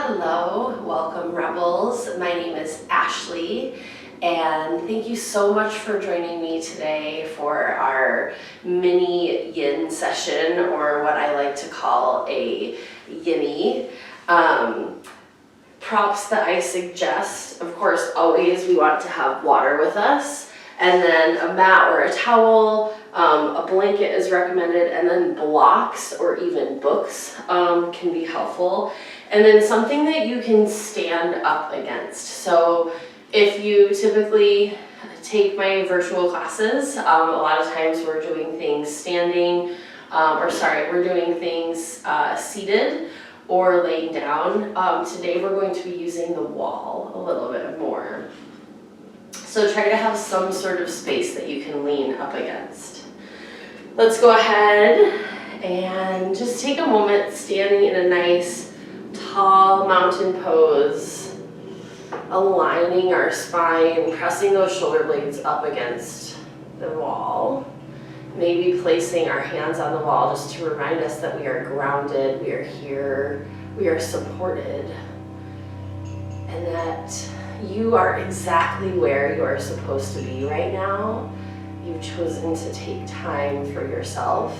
Hello, welcome Rebels. My name is Ashley and thank you so much for joining me today for our mini yin session, or what I like to call a yinny. Props that I suggest, of course, always we want to have water with us, and then a mat or a towel, a blanket is recommended, and then blocks or even books can be helpful. And then something that you can stand up against. So if you typically take my virtual classes, a lot of times we're doing things standing, we're doing things seated or laying down. Today we're going to be using the wall a little bit more. So try to have some sort of space that you can lean up against. Let's go ahead and just take a moment standing in a nice tall mountain pose, aligning our spine, pressing those shoulder blades up against the wall. Maybe placing our hands on the wall just to remind us that we are grounded, we are here, we are supported, and that you are exactly where you are supposed to be right now. You've chosen to take time for yourself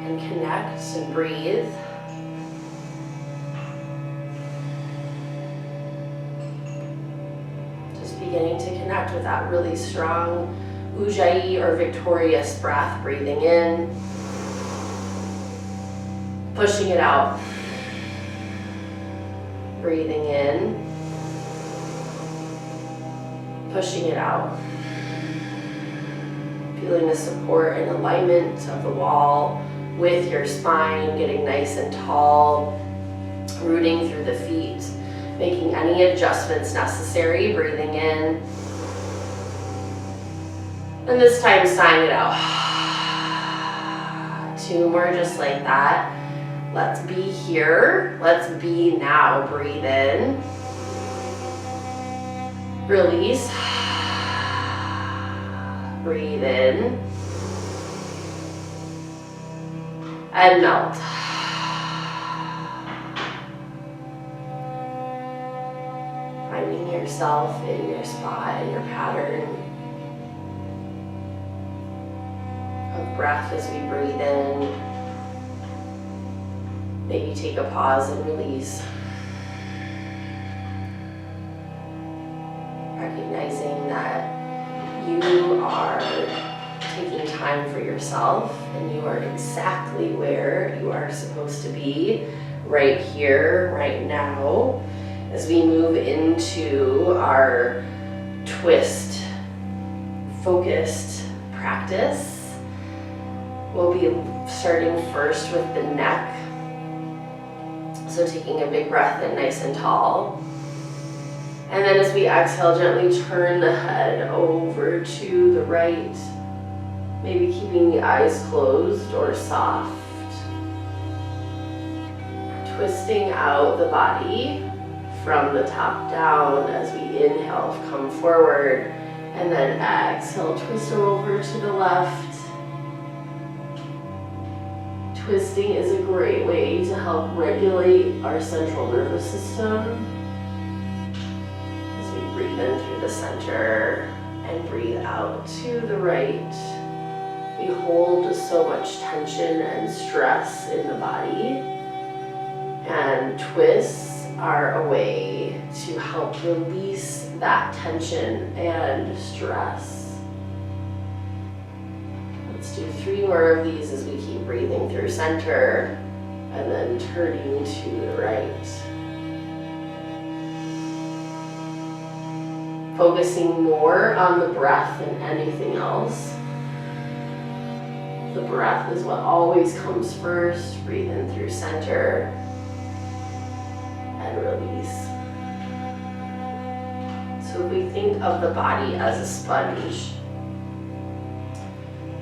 and connect and breathe. Just beginning to connect with that really strong Ujjayi or victorious breath, breathing in, pushing it out, breathing in, pushing it out, feeling the support and alignment of the wall with your spine, getting nice and tall, rooting through the feet, making any adjustments necessary, breathing in. And this time, sighing it out. 2 more just like that. Let's be here. Let's be now. Breathe in. Release. Breathe in. And melt. Finding yourself in your spot, in your pattern of breath as we breathe in. Maybe take a pause and release. Recognizing that you are taking time for yourself and you are exactly where you are supposed to be, right here, right now. As we move into our twist focused practice, we'll be starting first with the neck. So taking a big breath in nice and tall. And then as we exhale, gently turn the head over to the right. Maybe keeping the eyes closed or soft. Twisting out the body from the top down as we inhale, come forward. And then exhale, twist over to the left. Twisting is a great way to help regulate our central nervous system. As we breathe in through the center and breathe out to the right. We hold so much tension and stress in the body, and twists are a way to help release that tension and stress. Let's do 3 more of these as we keep breathing through center and then turning to the right. Focusing more on the breath than anything else. The breath is what always comes first. Breathe in through center and release. So if we think of the body as a sponge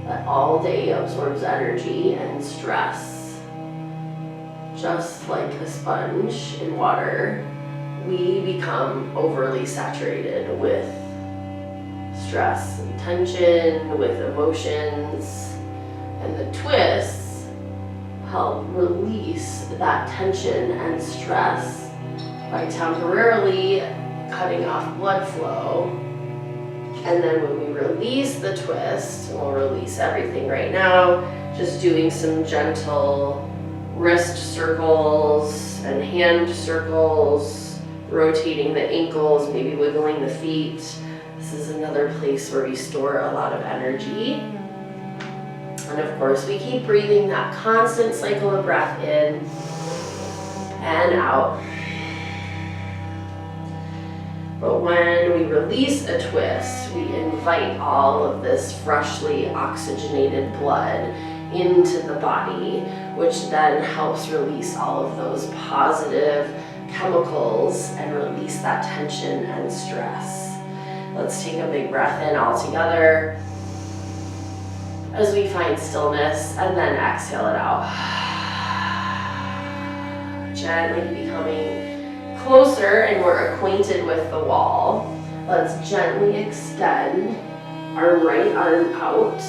that all day absorbs energy and stress, just like a sponge in water, we become overly saturated with stress and tension, with emotions. And the twists help release that tension and stress by temporarily cutting off blood flow. And then when we release the twist, and we'll release everything right now, just doing some gentle wrist circles and hand circles, rotating the ankles, maybe wiggling the feet. This is another place where we store a lot of energy. And of course, we keep breathing that constant cycle of breath in and out. But when we release a twist, we invite all of this freshly oxygenated blood into the body, which then helps release all of those positive chemicals and release that tension and stress. Let's take a big breath in all together as we find stillness, and then exhale it out. Gently becoming closer and more acquainted with the wall. Let's gently extend our right arm out,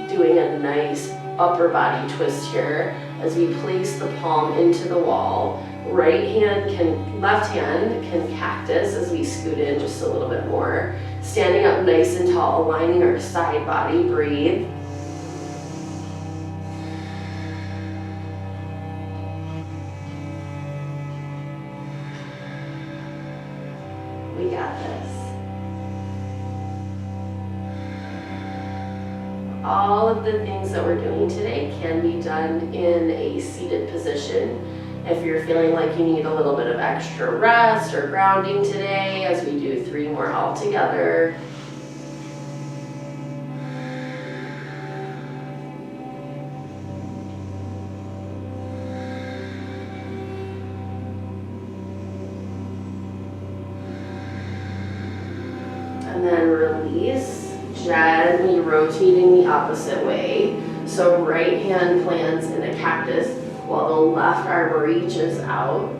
doing a nice upper body twist here as we place the palm into the wall. Left hand can cactus as we scoot in just a little bit more. Standing up nice and tall, aligning our side body, breathe. We got this. All of the things that we're doing today can be done in a seated position. If you're feeling like you need a little bit of extra rest or grounding today, as we do 3 more all together. And then release, gently rotating the opposite way. So right hand plants in a cactus while the left arm reaches out,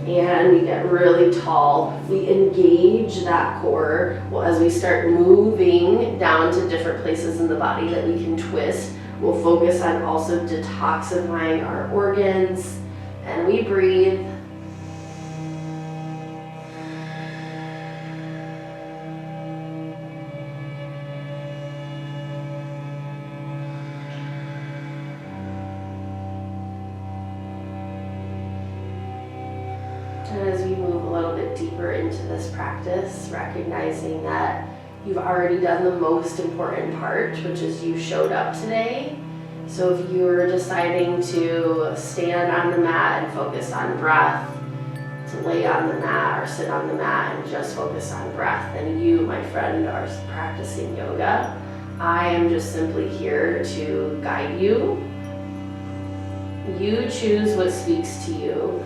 and we get really tall. We engage that core as we start moving down to different places in the body that we can twist. We'll focus on also detoxifying our organs, and we breathe. And as we move a little bit deeper into this practice, recognizing that you've already done the most important part, which is you showed up today. So if you're deciding to stand on the mat and focus on breath, to lay on the mat or sit on the mat and just focus on breath, then you, my friend, are practicing yoga. I am just simply here to guide you. You choose what speaks to you.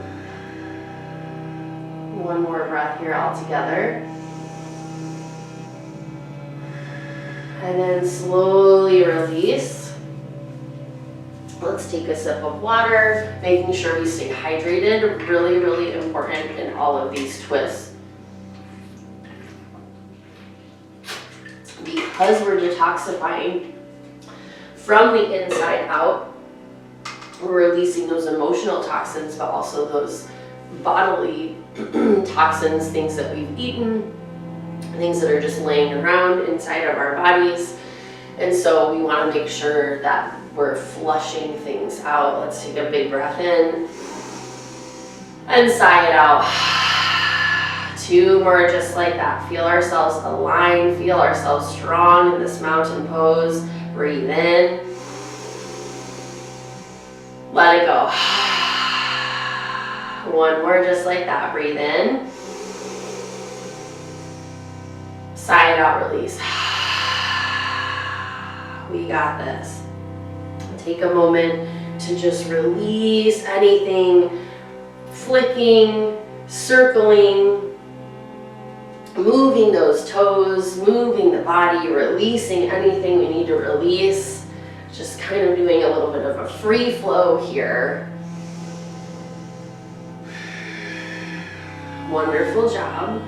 One more breath here all together. And then slowly release. Let's take a sip of water, making sure we stay hydrated. Really, really important in all of these twists. Because we're detoxifying from the inside out, we're releasing those emotional toxins, but also those bodily toxins, things that we've eaten, things that are just laying around inside of our bodies. And so we want to make sure that we're flushing things out. Let's take a big breath in and sigh it out. 2 more just like that. Feel ourselves aligned, feel ourselves strong in this mountain pose. Breathe in. Let it go. 1 more just like that. Breathe in. Sigh it out, release. We got this. Take a moment to just release anything flicking, circling, moving those toes, moving the body, releasing anything we need to release. Just kind of doing a little bit of a free flow here. Wonderful job.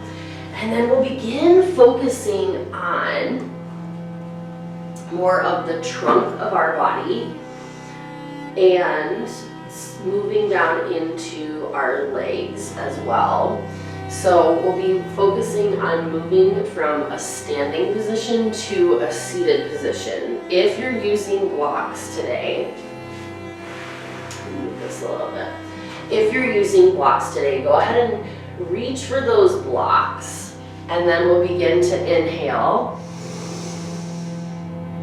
And then we'll begin focusing on more of the trunk of our body and moving down into our legs as well. So we'll be focusing on moving from a standing position to a seated position. If you're using blocks today, move this a little bit. If you're using blocks today, go ahead and reach for those blocks, and then we'll begin to inhale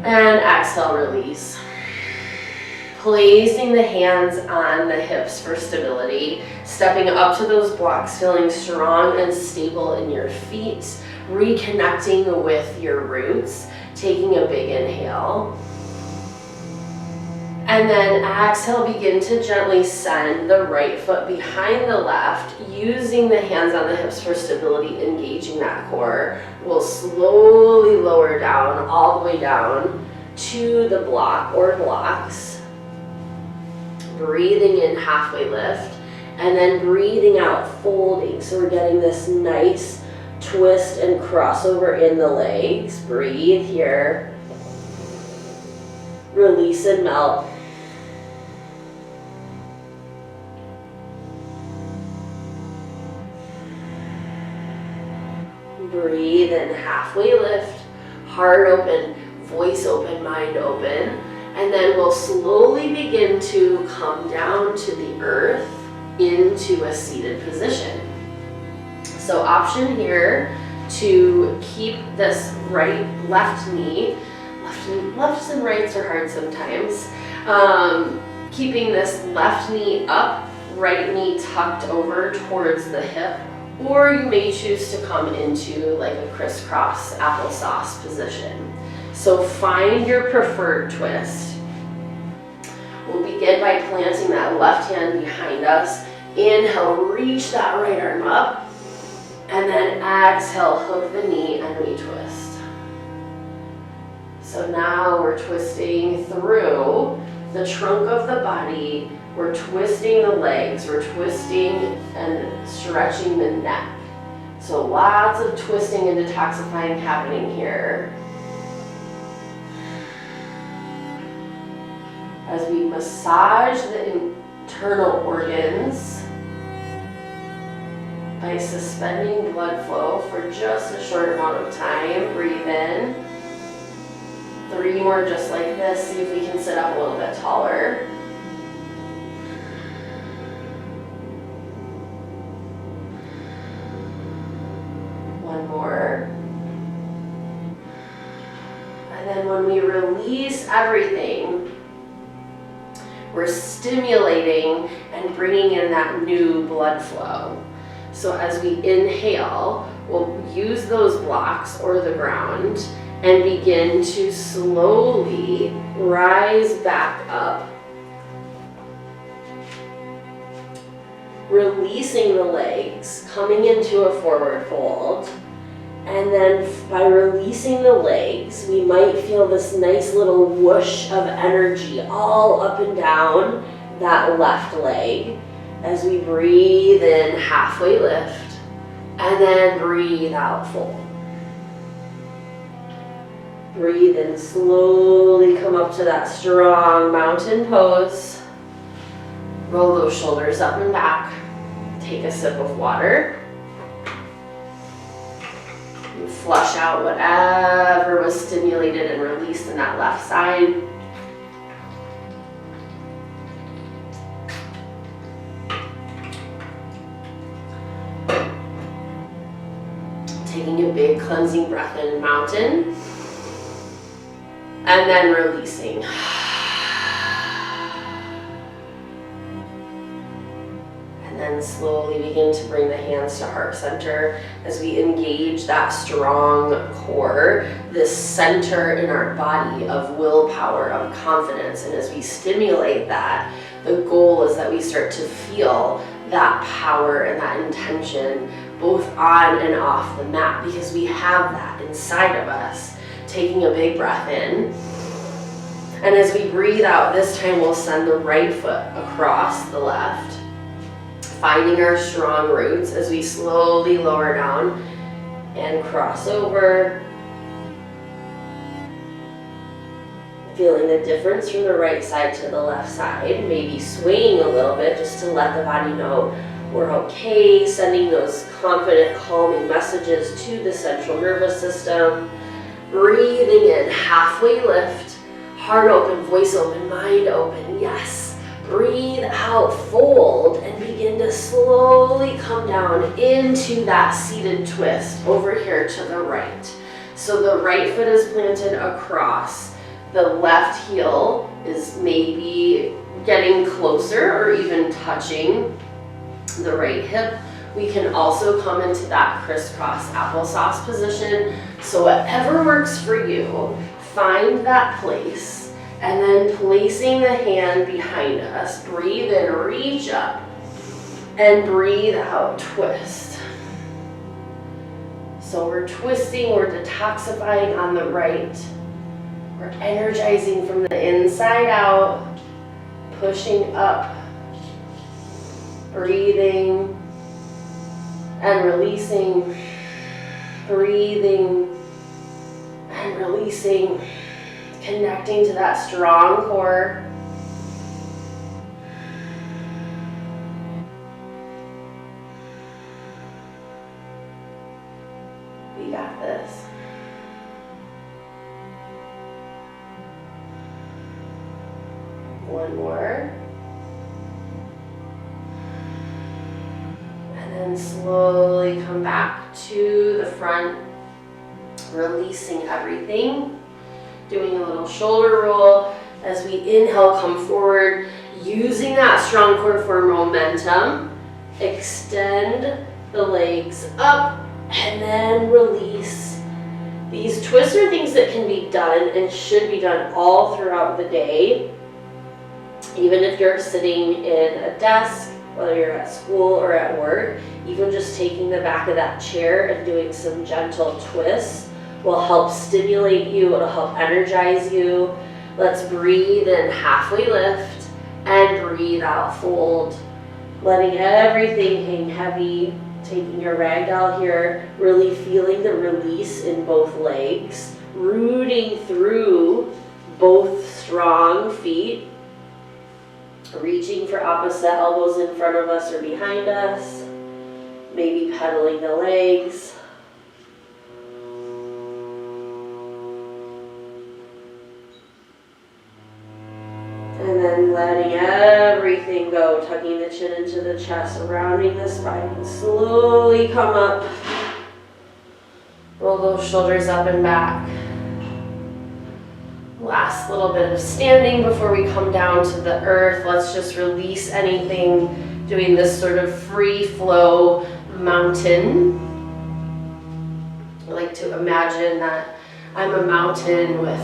and exhale, release. Placing the hands on the hips for stability, stepping up to those blocks, feeling strong and stable in your feet, reconnecting with your roots, taking a big inhale. And then exhale, begin to gently send the right foot behind the left, using the hands on the hips for stability, engaging that core. We'll slowly lower down, all the way down to the block or blocks. Breathing in, halfway lift, and then breathing out, folding. So we're getting this nice twist and crossover in the legs. Breathe here. Release and melt. Breathe in, halfway lift, heart open, voice open, mind open. And then we'll slowly begin to come down to the earth into a seated position. So option here to keep this left knee, lefts and rights are hard sometimes, keeping this left knee up, right knee tucked over towards the hip, or you may choose to come into like a crisscross applesauce position. So find your preferred twist. We'll begin by planting that left hand behind us. Inhale, reach that right arm up. And then exhale, hook the knee and retwist. So now we're twisting through the trunk of the body. We're twisting the legs. We're twisting and stretching the neck. So lots of twisting and detoxifying happening here. As we massage the internal organs by suspending blood flow for just a short amount of time. Breathe in. 3 more just like this. See if we can sit up a little bit taller. One more. And then when we release everything, we're stimulating and bringing in that new blood flow. So as we inhale, we'll use those blocks or the ground and begin to slowly rise back up. Releasing the legs, coming into a forward fold. And then by releasing the legs, we might feel this nice little whoosh of energy all up and down that left leg as we breathe in, halfway lift, and then breathe out, fold. Breathe in, slowly come up to that strong mountain pose. Roll those shoulders up and back. Take a sip of water. Flush out whatever was stimulated and released in that left side. Taking a big cleansing breath in, mountain. And then releasing. And then slowly begin to bring the hands to heart center as we engage that strong core, this center in our body of willpower, of confidence. And as we stimulate that, the goal is that we start to feel that power and that intention both on and off the mat, because we have that inside of us. Taking a big breath in. And as we breathe out, this time we'll send the right foot across the left. Finding our strong roots as we slowly lower down and cross over. Feeling the difference from the right side to the left side, maybe swaying a little bit just to let the body know we're okay, sending those confident, calming messages to the central nervous system. Breathing in, halfway lift, heart open, voice open, mind open, yes. Breathe out, fold, and begin to slowly come down into that seated twist over here to the right. So the right foot is planted across. The left heel is maybe getting closer or even touching the right hip. We can also come into that crisscross applesauce position. So whatever works for you, find that place, and then placing the hand behind us. Breathe in, reach up, and breathe out, twist. So we're twisting, we're detoxifying on the right. We're energizing from the inside out, pushing up, breathing and releasing, breathing and releasing, connecting to that strong core. We got this. One more. And then slowly come back to the front, releasing everything. Doing a little shoulder roll as we inhale, come forward, using that strong core for momentum. Extend the legs up and then release. These twists are things that can be done and should be done all throughout the day. Even if you're sitting in a desk, whether you're at school or at work, even just taking the back of that chair and doing some gentle twists will help stimulate you, it'll help energize you. Let's breathe in, halfway lift, and breathe out, fold. Letting everything hang heavy, taking your ragdoll here, really feeling the release in both legs, rooting through both strong feet, reaching for opposite elbows in front of us or behind us, maybe pedaling the legs. And then letting everything go, tucking the chin into the chest, rounding the spine, slowly come up. Roll those shoulders up and back. Last little bit of standing before we come down to the earth. Let's just release anything, doing this sort of free flow mountain. I like to imagine that I'm a mountain with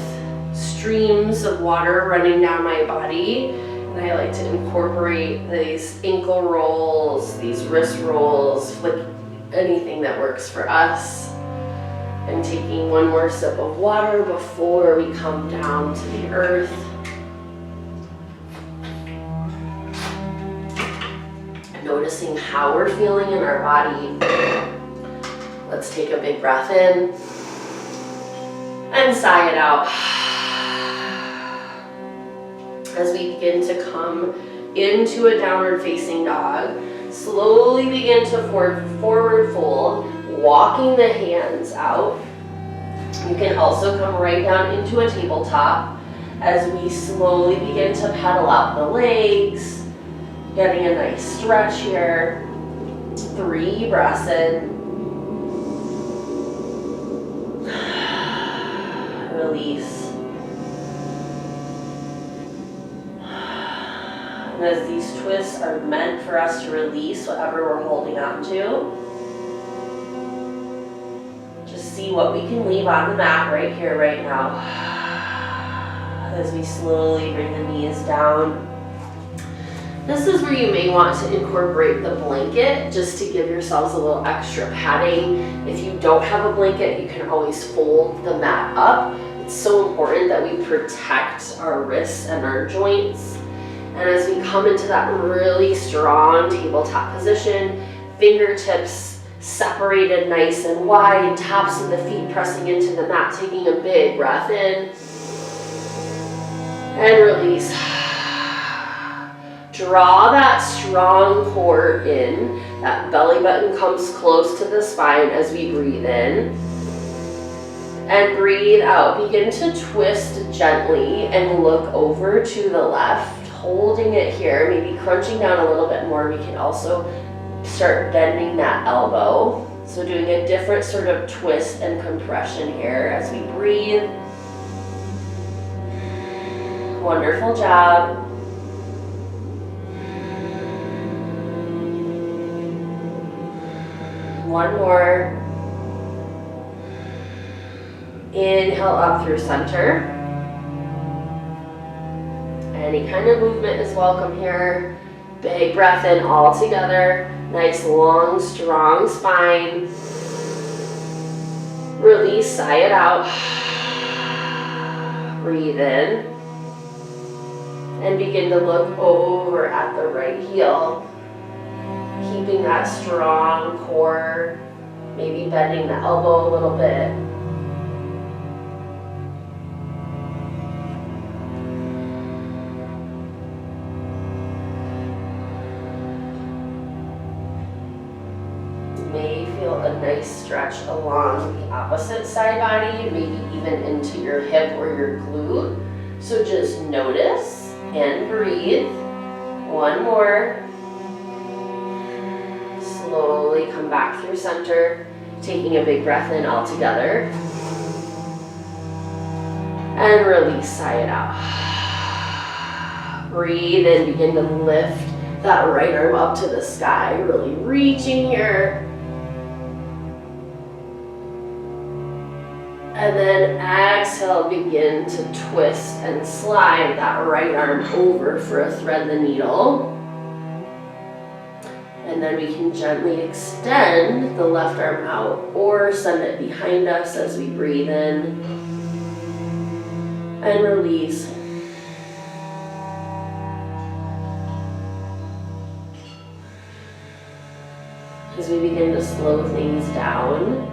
streams of water running down my body, and I like to incorporate these ankle rolls, these wrist rolls, flick anything that works for us. And taking one more sip of water before we come down to the earth. Noticing how we're feeling in our body. Let's take a big breath in and sigh it out. As we begin to come into a downward facing dog, slowly begin to forward fold, walking the hands out. You can also come right down into a tabletop as we slowly begin to pedal out the legs, getting a nice stretch here. 3 breaths in. Release. And as these twists are meant for us to release whatever we're holding on to, just see what we can leave on the mat right here, right now. As we slowly bring the knees down. This is where you may want to incorporate the blanket just to give yourselves a little extra padding. If you don't have a blanket, you can always fold the mat up. It's so important that we protect our wrists and our joints. And as we come into that really strong tabletop position, fingertips separated nice and wide, tops of the feet pressing into the mat, taking a big breath in. And release. Draw that strong core in. That belly button comes close to the spine as we breathe in. And breathe out. Begin to twist gently and look over to the left, holding it here, maybe crunching down a little bit more. We can also start bending that elbow. So doing a different sort of twist and compression here as we breathe. Wonderful job. One more. Inhale up through center. Any kind of movement is welcome here. Big breath in all together. Nice, long, strong spine. Release, sigh it out. Breathe in. And begin to look over at the right heel. Keeping that strong core. Maybe bending the elbow a little bit. A nice stretch along the opposite side body, maybe even into your hip or your glute. So just notice and breathe. One more. Slowly come back through center, taking a big breath in all together. And release, sigh it out. Breathe and begin to lift that right arm up to the sky, really reaching here. And then exhale, begin to twist and slide that right arm over for a thread the needle. And then we can gently extend the left arm out or send it behind us as we breathe in. And release. As we begin to slow things down,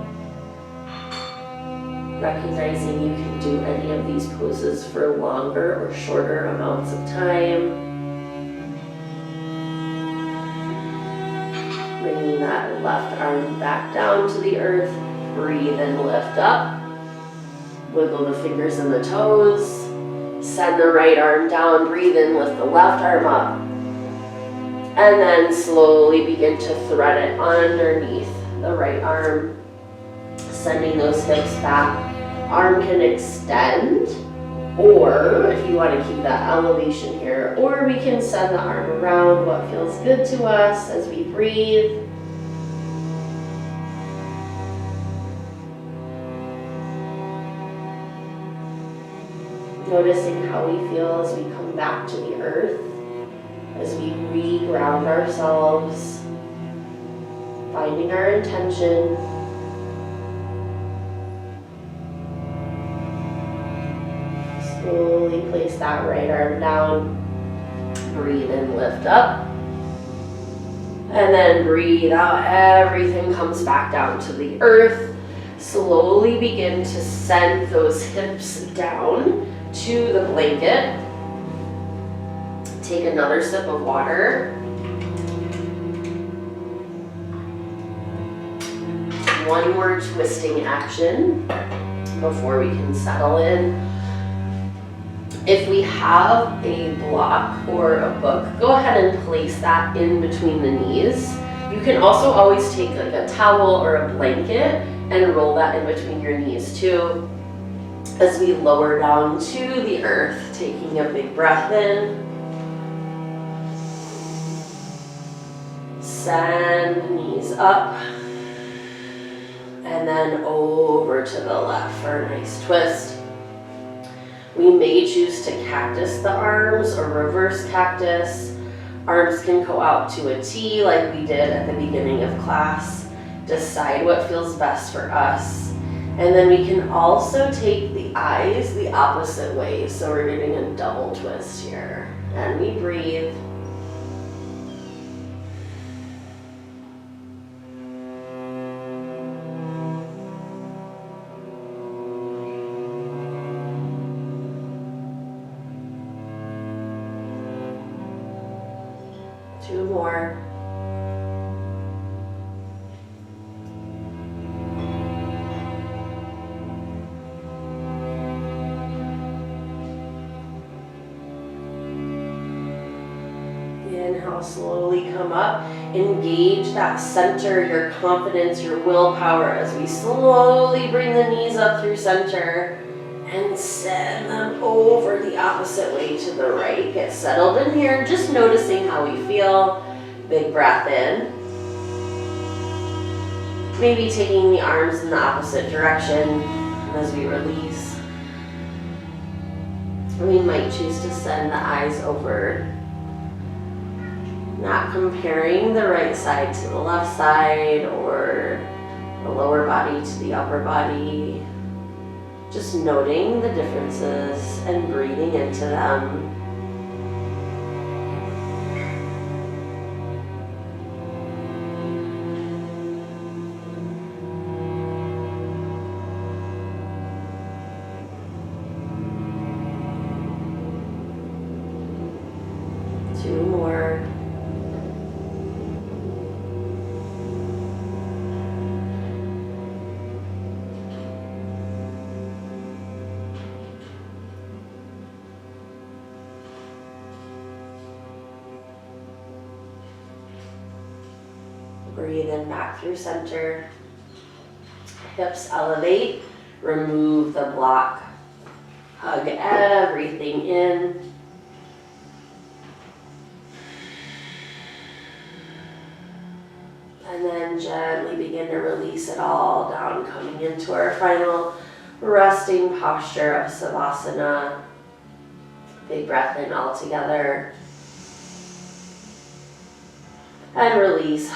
recognizing you can do any of these poses for longer or shorter amounts of time. Bringing that left arm back down to the earth. Breathe and lift up. Wiggle the fingers and the toes. Send the right arm down. Breathe in, lift the left arm up. And then slowly begin to thread it underneath the right arm. Sending those hips back. Arm can extend, or if you want to keep that elevation here, or we can send the arm around, what feels good to us as we breathe. Noticing how we feel as we come back to the earth, as we re-ground ourselves, finding our intention. Slowly place that right arm down. Breathe in, lift up. And then breathe out. Everything comes back down to the earth. Slowly begin to send those hips down to the blanket. Take another sip of water. One more twisting action before we can settle in. If we have a block or a book, go ahead and place that in between the knees. You can also always take like a towel or a blanket and roll that in between your knees too. As we lower down to the earth, taking a big breath in. Send knees up. And then over to the left for a nice twist. We may choose to cactus the arms or reverse cactus. Arms can go out to a T like we did at the beginning of class. Decide what feels best for us. And then we can also take the eyes the opposite way. So we're getting a double twist here. And we breathe. 2 more. Inhale, slowly come up. Engage that center, your confidence, your willpower as we slowly bring the knees up through center and send them over the opposite way to the right. Get settled in here, just noticing how we feel. Big breath in. Maybe taking the arms in the opposite direction as we release. We might choose to send the eyes over. Not comparing the right side to the left side or the lower body to the upper body. Just noting the differences and breathing into them. Two more. Breathe in back through center. Hips elevate. Remove the block. Hug everything in. And then gently begin to release it all down, coming into our final resting posture of Savasana. Big breath in all together. And release.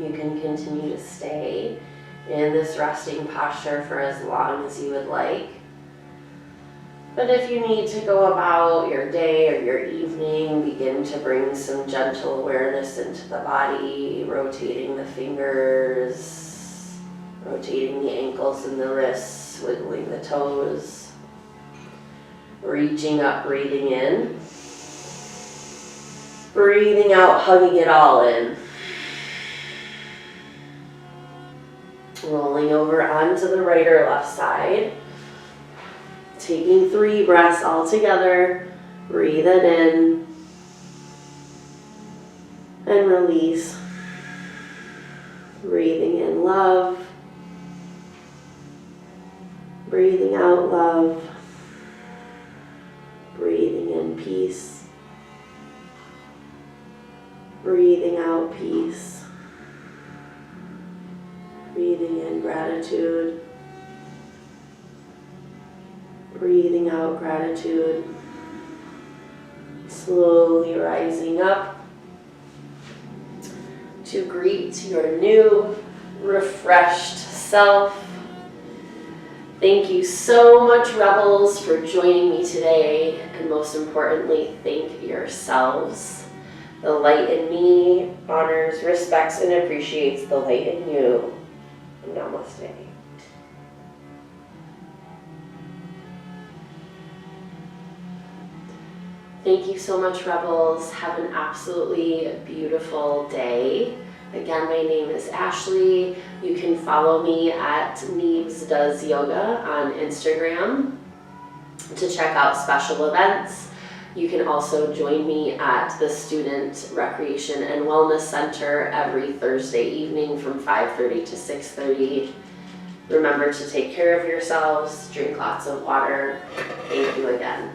You can continue to stay in this resting posture for as long as you would like. But if you need to go about your day or your evening, begin to bring some gentle awareness into the body, rotating the fingers, rotating the ankles and the wrists, wiggling the toes, reaching up, breathing in, breathing out, hugging it all in. Rolling over onto the right or left side. Taking 3 breaths all together. Breathe it in. And release. Breathing in love. Breathing out love. Breathing in peace. Breathing out peace. Breathing in gratitude. Breathing out gratitude. Slowly rising up to greet your new, refreshed self. Thank you so much, Rebels, for joining me today, and most importantly, thank yourselves. The light in me honors, respects, and appreciates the light in you. Namaste. Thank you so much, Rebels. Have an absolutely beautiful day. Again, my name is Ashley. You can follow me at Neebs Does Yoga on Instagram to check out special events. You can also join me at the Student Recreation and Wellness Center every Thursday evening from 5:30 to 6:30. Remember to take care of yourselves, drink lots of water. Thank you again.